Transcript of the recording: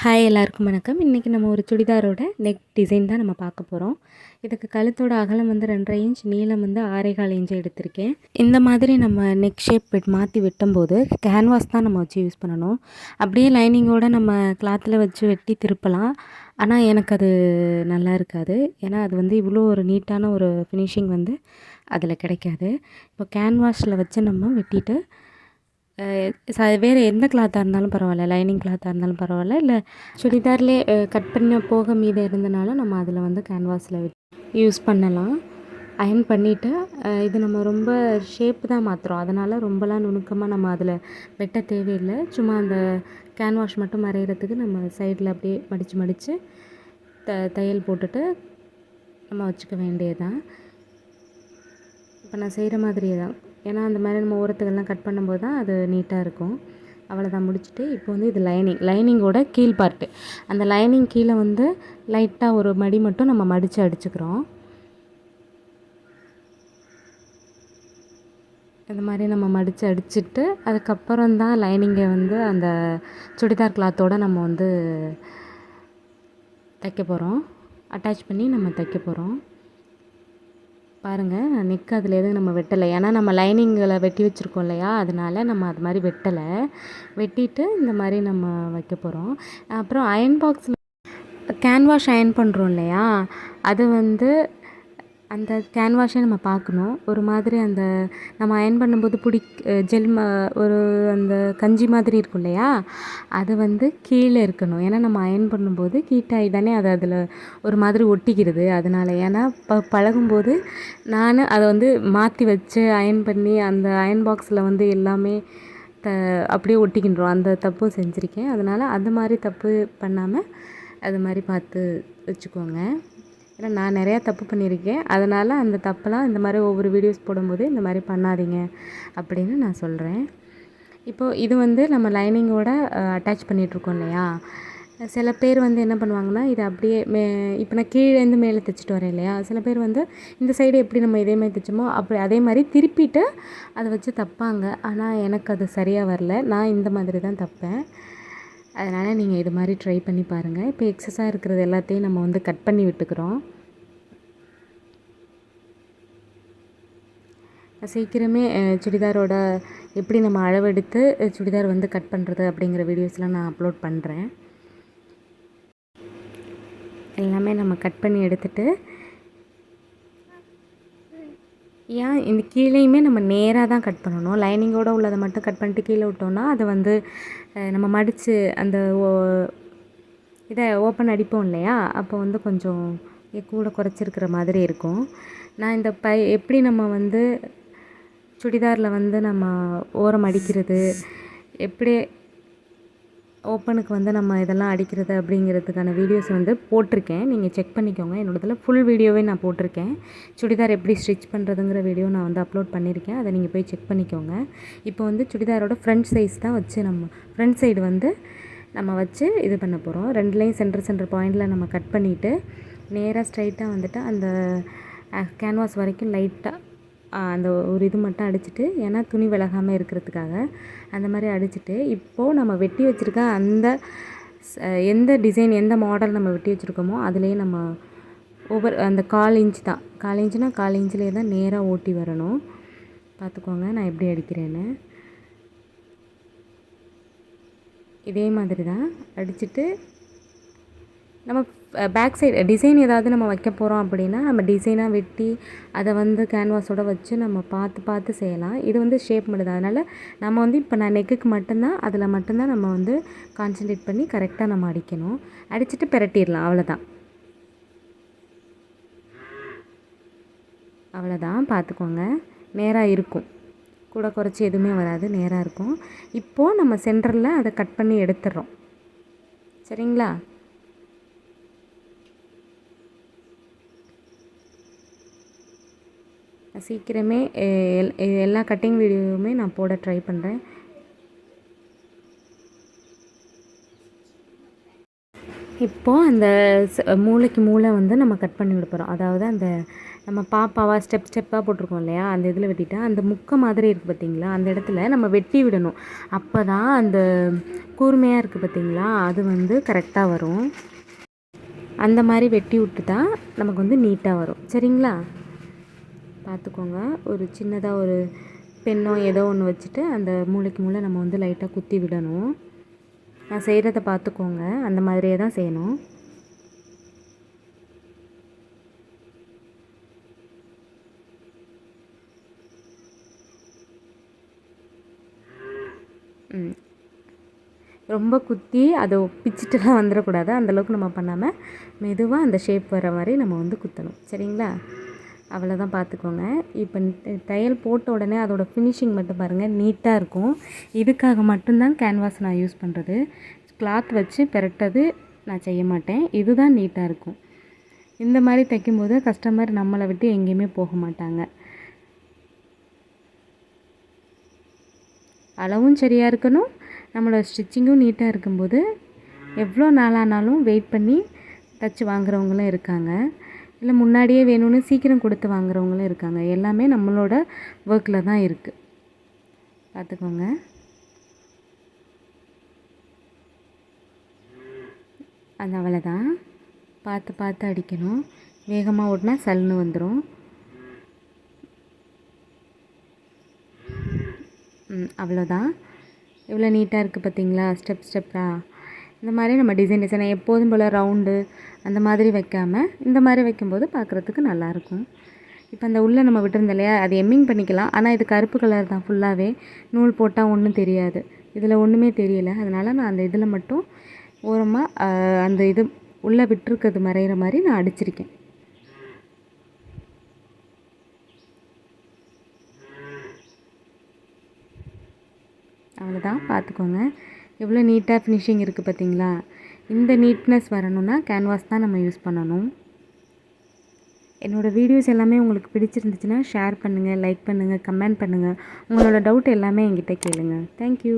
Hi எல்லாருக்கும் வணக்கம். இன்றைக்கி நம்ம ஒரு சுடிதாரோட நெக் டிசைன் தான் நம்ம பார்க்க போகிறோம். இதுக்கு கழுத்தோட அகலம் வந்து 2.5 இன்ச், நீளம் வந்து 6.25 இன்ச் எடுத்திருக்கேன். இந்த மாதிரி நம்ம நெக் ஷேப் மாற்றி வெட்டும்போது கேன்வாஸ் தான் நம்ம வச்சு யூஸ் பண்ணணும். அப்படியே லைனிங்கோடு நம்ம கிளாத்தில் வச்சு வெட்டி திருப்பலாம். ஆனால் எனக்கு அது நல்லா இருக்காது. ஏன்னா அது வந்து இவ்வளோ ஒரு நீட்டான ஒரு ஃபினிஷிங் வந்து அதில் கிடைக்காது. இப்போ கேன்வாஸில் வச்சு நம்ம வெட்டிட்டு வேறு எந்த கிளாத்தாக இருந்தாலும் பரவாயில்ல, லைனிங் கிளாத்தாக இருந்தாலும் பரவாயில்ல, இல்லை சுடிதார்லேயே கட் பண்ண போக மீதம் இருந்தனாலும் நம்ம அதில் வந்து கேன்வாஸில் யூஸ் பண்ணலாம். அயர்ன் பண்ணிவிட்டு இது நம்ம ரொம்ப ஷேப்பு தான் மாற்றுறோம். அதனால் ரொம்பலாம் நுணுக்கமாக நம்ம அதில் வெட்ட தேவையில்லை. சும்மா அந்த கேன்வாஷ் மட்டும் மறையிறதுக்கு நம்ம சைடில் அப்படியே மடித்து தையல் போட்டுட்டு நம்ம வச்சுக்க வேண்டியதுதான். இப்போ நான் செய்கிற மாதிரியே தான். ஏன்னா அந்த மாதிரி நம்ம ஓரத்துக்கெல்லாம் கட் பண்ணும்போது தான் அது நீட்டாக இருக்கும். அவ்வளோதான், முடிச்சுட்டு இப்போ வந்து இது லைனிங்கோட கீழ் பார்ட்டு. அந்த லைனிங் கீழே வந்து லைட்டாக ஒரு மடி மட்டும் நம்ம மடித்து அடிச்சுக்கிறோம். இந்த மாதிரி நம்ம மடித்து அடிச்சுட்டு அதுக்கப்புறம் தான் லைனிங்கை வந்து அந்த சுடிதார் கிளாத்தோடு நம்ம வந்து தைக்க போகிறோம். அட்டாச் பண்ணி நம்ம தைக்க போகிறோம். பாருங்கள், நான் நெக் அதில் எதுவும் நம்ம வெட்டலை. ஏன்னா நம்ம லைனிங்கில் வெட்டி வச்சுருக்கோம் இல்லையா, அதனால் நம்ம அது மாதிரி வெட்டலை. வெட்டிட்டு இந்த மாதிரி நம்ம வைக்க போகிறோம். அப்புறம் அயர்ன் பாக்ஸில் கேன்வாஷ் அயர்ன் பண்ணுறோம் இல்லையா, அது வந்து அந்த கேன்வாஷை நம்ம பார்க்கணும். ஒரு மாதிரி அந்த நம்ம அயர்ன் பண்ணும்போது ஒரு அந்த கஞ்சி மாதிரி இருக்கும் இல்லையா, அது வந்து கீழே இருக்கணும். ஏன்னா நம்ம அயர்ன் பண்ணும்போது ஹீட்டாகி தானே அது அதில் ஒரு மாதிரி ஒட்டிக்கிறது. அதனால் ஏன்னா பழகும்போது நான் அதை வந்து மாற்றி வச்சு அயர்ன் பண்ணி அந்த அயர்ன் பாக்ஸில் வந்து எல்லாமே அப்படியே ஒட்டிக்கின்றோம். அந்த தப்பும் செஞ்சுருக்கேன். அதனால் அந்த மாதிரி தப்பு பண்ணாமல் அது மாதிரி பார்த்து வச்சுக்கோங்க. ஏன்னா நான் நிறையா தப்பு பண்ணியிருக்கேன். அதனால் அந்த தப்பெல்லாம் இந்த மாதிரி ஒவ்வொரு வீடியோஸ் போடும்போது இந்த மாதிரி பண்ணாதீங்க அப்படின்னு நான் சொல்கிறேன். இப்போது இது வந்து நம்ம லைனிங்கோட அட்டாச் பண்ணிகிட்ருக்கோம் இல்லையா, சில பேர் வந்து என்ன பண்ணுவாங்கன்னா இதை அப்படியே இப்போ நான் கீழேருந்து மேலே தைச்சிட்டு வரேன் இல்லையா, சில பேர் வந்து இந்த சைடு எப்படி நம்ம இதே மாதிரி தைச்சோமோ அப்படி அதே மாதிரி திருப்பிட்டு அதை வச்சு தைப்பாங்க. ஆனால் எனக்கு அது சரியாக வரல. நான் இந்த மாதிரி தான் தைப்பேன். அதனால் நீங்கள் இது மாதிரி ட்ரை பண்ணி பாருங்கள். இப்போ எக்ஸஸாக இருக்கிறது எல்லாத்தையும் நம்ம வந்து கட் பண்ணி விட்டுக்கிறோம். சீக்கிரமே சுடிதாரோட எப்படி நம்ம அளவெடுத்து சுடிதார் வந்து கட் பண்ணுறது அப்படிங்கிற வீடியோஸ்லாம் நான் அப்லோட் பண்ணுறேன். எல்லாமே நம்ம கட் பண்ணி எடுத்துகிட்டு ஏன் இந்த கீழேயுமே நம்ம நேராக தான் கட் பண்ணணும். லைனிங்கோடு உள்ளதை மட்டும் கட் பண்ணிட்டு கீழே விட்டோன்னா அது வந்து நம்ம மடித்து அந்த இதை ஓப்பன் அடிப்போம் இல்லையா, அப்போ வந்து கொஞ்சம் கூட குறைச்சிருக்கிற மாதிரி இருக்கும். நான் இந்த எப்படி நம்ம வந்து சுடிதாரில் வந்து நம்ம ஓரம் அடிக்கிறது, எப்படி ஓப்பனுக்கு வந்து நம்ம இதெல்லாம் அடிக்கிறது அப்படிங்கிறதுக்கான வீடியோஸ் வந்து போட்டிருக்கேன். நீங்கள் செக் பண்ணிக்கோங்க. என்னோடதில் ஃபுல் வீடியோவே நான் போட்டிருக்கேன். சுடிதார் எப்படி ஸ்டிச் பண்ணுறதுங்கிற வீடியோ நான் வந்து அப்லோட் பண்ணியிருக்கேன். அதை நீங்கள் போய் செக் பண்ணிக்கோங்க. இப்போ வந்து சுடிதாரோட ஃப்ரண்ட் சைஸ் தான் வச்சு நம்ம ஃப்ரண்ட் சைடு வந்து நம்ம வச்சு இது பண்ண போகிறோம். ரெண்டுலேயும் சென்டர் பாயிண்டில் நம்ம கட் பண்ணிவிட்டு நேராக ஸ்ட்ரைட்டாக வந்துட்டு அந்த கேன்வாஸ் வரைக்கும் லைட்டாக அந்த ஒரு இது மட்டும் அடிச்சுட்டு, ஏன்னா துணி விலகாமல் இருக்கிறதுக்காக அந்த மாதிரி அடிச்சுட்டு, இப்போது நம்ம வெட்டி வச்சுருக்க அந்த எந்த டிசைன் எந்த மாடல் நம்ம வெட்டி வச்சுருக்கோமோ அதுலேயே நம்ம அந்த 1/4 இன்ச் தான், 1/4 இன்ச்சுனா 1/4 இன்ச்லேயே தான் நேராக ஓட்டி வரணும். பார்த்துக்கோங்க நான் எப்படி அடிக்கிறேன்னு. இதே மாதிரி தான் அடிச்சுட்டு நம்ம பேக் சைடு டிசைன் ஏதாவது நம்ம வைக்க போகிறோம் அப்படின்னா நம்ம டிசைனாக வெட்டி அதை வந்து கேன்வாஸோடு வச்சு நம்ம பார்த்து செய்யலாம். இது வந்து ஷேப் மட்டும் தான். அதனால் நம்ம வந்து இப்போ நான் நெக்குக்கு மட்டும்தான் அதில் மட்டும்தான் நம்ம வந்து கான்சன்ட்ரேட் பண்ணி கரெக்டாக நம்ம அடிக்கணும். அடிச்சுட்டு பிரட்டிடலாம். அவ்வளோதான். பார்த்துக்கோங்க, நேராக இருக்கும், கூட குறைச்சி எதுவுமே வராது, நேராக இருக்கும். இப்போது நம்ம சென்டரில் அதை கட் பண்ணி எடுத்துடுறோம். சரிங்களா? சீக்கிரமே எல்லா கட்டிங் வீடியோவுமே நான் போட ட்ரை பண்ணுறேன். இப்போது அந்த மூளைக்கு மூளை வந்து நம்ம கட் பண்ணி விட போகிறோம். அதாவது அந்த நம்ம பாப்பாவாக ஸ்டெப்பாக போட்டிருக்கோம் இல்லையா, அந்த இதில் வெட்டிட்டா அந்த முக்கை மாதிரி இருக்குது பார்த்திங்களா, அந்த இடத்துல நம்ம வெட்டி விடணும். அப்போ தான் அந்த கூர்மையாக இருக்குது பார்த்திங்களா, அது வந்து கரெக்டாக வரும். அந்த மாதிரி வெட்டி விட்டு தான் நமக்கு வந்து நீட்டாக வரும். சரிங்களா, பார்த்துக்கோங்க. ஒரு சின்னதாக ஒரு பெண்ணோ ஏதோ ஒன்று வச்சுட்டு அந்த மூளைக்கு மூளை நம்ம வந்து லைட்டாக குத்தி விடணும். நான் செய்கிறத பார்த்துக்கோங்க, அந்த மாதிரியே தான் செய்யணும். ரொம்ப குத்தி அதை பிச்சுட்டுலாம் வந்துடக்கூடாது. அந்தளவுக்கு நம்ம பண்ணாமல் மெதுவாக அந்த ஷேப் வர மாதிரி நம்ம வந்து குத்தணும். சரிங்களா, அவ்வளோதான், பார்த்துக்கோங்க. இப்போ தையல் போட்ட உடனே அதோடய ஃபினிஷிங் மட்டும் பாருங்கள், நீட்டாக இருக்கும். இதுக்காக மட்டும்தான் கேன்வாஸ் நான் யூஸ் பண்ணுறது. கிளாத் வச்சு பெரட்டது நான் செய்ய மாட்டேன். இதுதான் நீட்டாக இருக்கும். இந்த மாதிரி தைக்கும்போது கஸ்டமர் நம்மளை விட்டு எங்கேயுமே போக மாட்டாங்க. அளவும் சரியாக இருக்கணும், நம்மளோட ஸ்டிச்சிங்கும் நீட்டாக இருக்கும்போது எவ்வளோ நாளானாலும் வெயிட் பண்ணி தைச்சி வாங்குறவங்களும் இருக்காங்க. இல்லை முன்னாடியே வேணும்னு சீக்கிரம் கொடுத்து வாங்குறவங்களும் இருக்காங்க. எல்லாமே நம்மளோட ஒர்க்கில் தான் இருக்குது. பார்த்துக்கோங்க. அது அவ்வளோதான், பார்த்து பார்த்து அடிக்கணும். வேகமாக ஓட்டினா சல்லுன்னு வந்துடும். அவ்வளோதான். எவ்வளோ நீட்டாக இருக்குது பார்த்தீங்களா, ஸ்டெப்பாக. இந்த மாதிரி நம்ம டிசைனை எப்போதும் போல் ரவுண்டு அந்த மாதிரி வைக்காமல் இந்த மாதிரி வைக்கும்போது பார்க்குறதுக்கு நல்லாயிருக்கும். இப்போ அந்த உள்ளே நம்ம விட்டுருந்தோம் இல்லையா, அது எம்மிங் பண்ணிக்கலாம். ஆனால் இது கருப்பு கலர் தான் ஃபுல்லாகவே. நூல் போட்டால் ஒன்றும் தெரியாது. இதில் ஒன்றுமே தெரியல. அதனால் நான் அந்த இதில் மட்டும் ஓரமாக அந்த இது உள்ளே விட்டுருக்கிறது மறைகிற மாதிரி நான் அடிச்சிருக்கேன். அவ்வளோதான், பார்த்துக்கோங்க. எவ்வளோ நீட்டாக ஃபினிஷிங் இருக்குது பார்த்தீங்களா. இந்த நீட்னஸ் வரணும்னா கேன்வாஸ் தான் நம்ம யூஸ் பண்ணணும். என்னோடய வீடியோஸ் எல்லாமே உங்களுக்கு பிடிச்சிருந்துச்சுன்னா ஷேர் பண்ணுங்கள், லைக் பண்ணுங்கள், கமெண்ட் பண்ணுங்கள். உங்களோட டவுட் எல்லாமே என்கிட்ட கேளுங்க. தேங்க்யூ.